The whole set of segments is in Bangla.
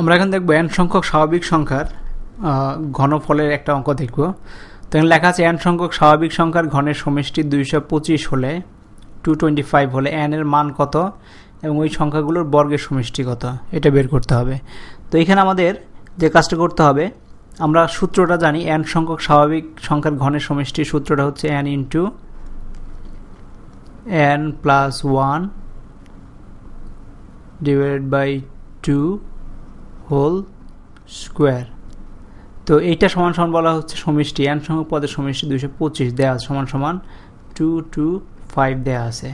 আমরা এখন দেখব n সংখ্যক স্বাভাবিক সংখ্যার ঘনফলের একটা অঙ্ক দেখব। তো এখানে লেখা আছে n সংখ্যক স্বাভাবিক সংখ্যার ঘনের সমষ্টি 225 হলে 225 হলে n এর মান কত এবং ওই সংখ্যাগুলোর বর্গের সমষ্টি কত, এটা বের করতে হবে। তো এখানে আমাদের যে কাজটা করতে হবে, আমরা সূত্রটা জানি, n সংখ্যক স্বাভাবিক সংখ্যার ঘনের সমষ্টির সূত্রটা হচ্ছে n into n plus 1 divided by 2 whole square. তো এইটা সমান সমান বলা হচ্ছে সমষ্টি, n সংখ্যক পদের সমষ্টি 225 দেওয়া আছে, সমান সমান 225 দেওয়া আছে।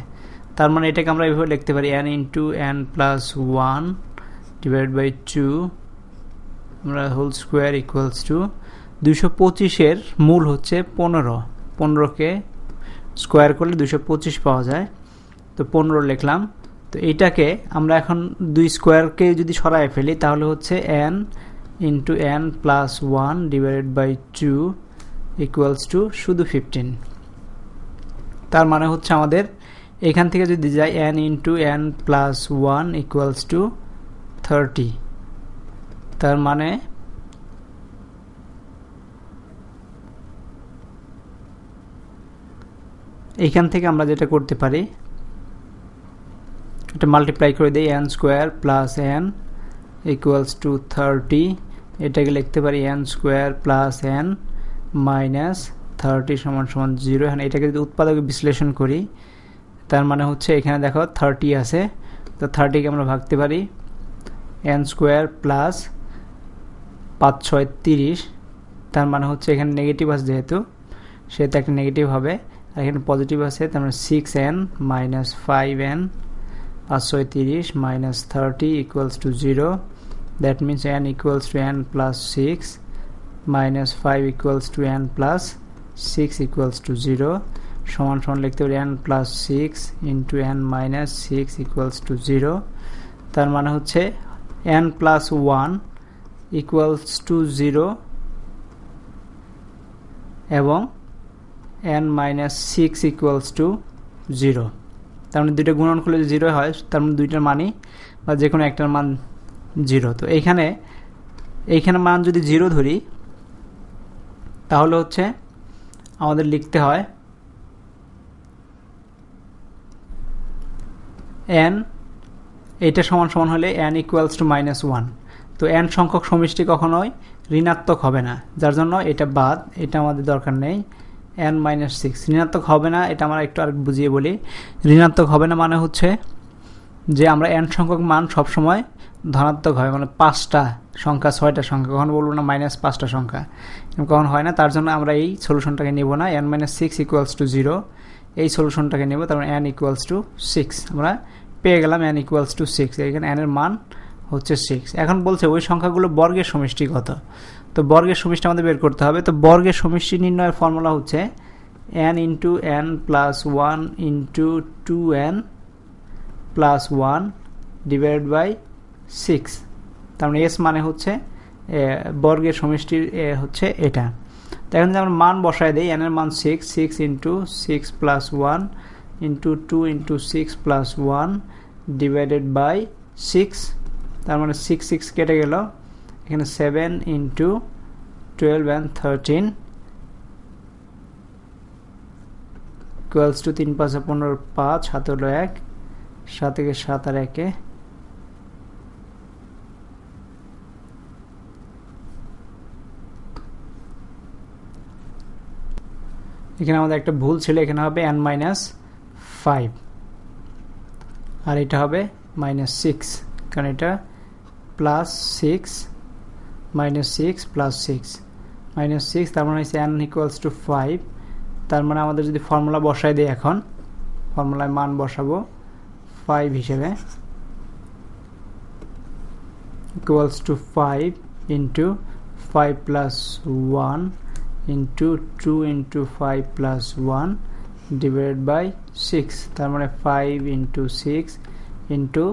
তার মানে এটাকে আমরা এইভাবে লিখতে পারি n into n plus 1 divide by 2 আমরা হোল স্কোয়ার ইকুয়ালস টু 225-এর মূল হচ্ছে 15, 15কে স্কোয়ার করলে 225 পাওয়া যায়। তো 15 লিখলাম। তো এইটাকে আমরা এখন 2 স্কোয়ারকে যদি সরায় ফেলি তাহলে হচ্ছে n into n plus 1 divided by 2 equals to শুধু 15। তার মানে হচ্ছে আমাদের এখান থেকে যদি যাই n into n plus 1 equals to 30। তার মানে এইখান থেকে আমরা যেটা করতে পারি, এটা মাল্টিপ্লাই করে দিই, n square plus n equals to 30। এটাকে লিখতে পারি n square plus n minus 30 সমান সমান 0। এখানে এটাকে যদি উৎপাদকে বিশ্লেষণ করি তার মানে হচ্ছে এখানে দেখো 30 আছে, তো 30কে আমরা ভাগতে পারি n স্কোয়ার প্লাস 5 6 30। তার মানে হচ্ছে এখানে নেগেটিভ আছে যেহেতু সেহেতু একটা নেগেটিভ হবে, আর এখানে পজিটিভ আছে, তার মানে 6n minus 5n 5 6 30 minus 30 equals to 0। That means n equals to n plus 6 minus 5 equals to n plus 6 equals to 0 সমান সমান লিখতে পারি n plus 6 into n minus 6 equals to 0। তার মানে হচ্ছে n প্লাস 1 ইকুয়ালস টু 0 এবং n মাইনাস 6 ইকুয়ালস টু 0। তার মানে দুইটা গুণন করলে 0 হয়, তার মানে দুইটার মানই বা যে কোনো একটার মান 0। তো এইখানে মান যদি 0 ধরি তাহলে হচ্ছে আমাদের লিখতে হয় n, এইটা সমান সমান হলে n ইকুয়ালস টু মাইনাস 1। তো n সংখ্যক সমষ্টি কখনোই ঋণাত্মক হবে না, যার জন্য এটা বাদ, এটা আমাদের দরকার নেই। n মাইনাস 6 ঋণাত্মক হবে না, এটা আমরা একটু আর বুঝিয়ে বলি। ঋণাত্মক হবে না মানে হচ্ছে যে আমরা n সংখ্যক মান সবসময় ধনাত্মক হয়, মানে 5টা সংখ্যা 6টা সংখ্যা, কখন বলবো না মাইনাস 5টা সংখ্যা, কখন হয় না। তার জন্য আমরা এই সলিউশনটাকে নেব না, n মাইনাস 6 ইকুয়ালস টু 0 এই সলিউশনটাকে নেব। তার মানে n ইকুয়ালস টু 6 আমরা পেয়ে গেলাম, n ইকুয়ালস টু 6। এখানে n এর মান হচ্ছে 6। এখন বলছে ওই সংখ্যাগুলো বর্গের সমষ্টি কত। তো বর্গের সমষ্টি আমাদের বের করতে হবে। তো বর্গের সমষ্টি নির্ণয়ের ফর্মুলা হচ্ছে n into n plus 1 into 2n plus 1 divide by 6। তার মানে s মানে হচ্ছে বর্গের সমষ্টির হচ্ছে এটা। তো এখন যদি আমরা মান বসায় দিই, n এর মান 6, 6 into 6 plus 1 into 2 into 6 plus 1 divided by 6। তার মানে 6 6 কেটে গেল, এখানে 7 ইন্টু 12 and 13 ইকুয়ালস টু 3 5 15 5 হাত হলো 1, 7 থেকে 7 আর 1 এখানে আমাদের একটা ভুল ছিল, এখানে হবে n মাইনাস 5 আর এটা হবে মাইনাস 6, কারণ এটা প্লাস 6 মাইনাস 6 প্লাস 6 মাইনাস 6, তার মানে হচ্ছে n ইকুয়ালস টু 5। তার মানে আমাদের যদি ফর্মুলা বসাই দিই, এখন ফর্মুলায় মান বসাবো 5 হিসেবে, equals to 5 into 5 plus 1 into 2 into 5 plus 1 divided by 6। তার মানে 5 ইন্টু 6 ইন্টু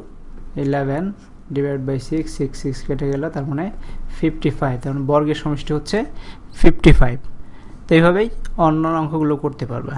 11 ডিভাইড বাই 6, 6 6 কেটে গেল, তার মানে 55। তার মানে বর্গের সমষ্টি হচ্ছে 55। তো এইভাবেই অন্য অঙ্কগুলো করতে পারবে।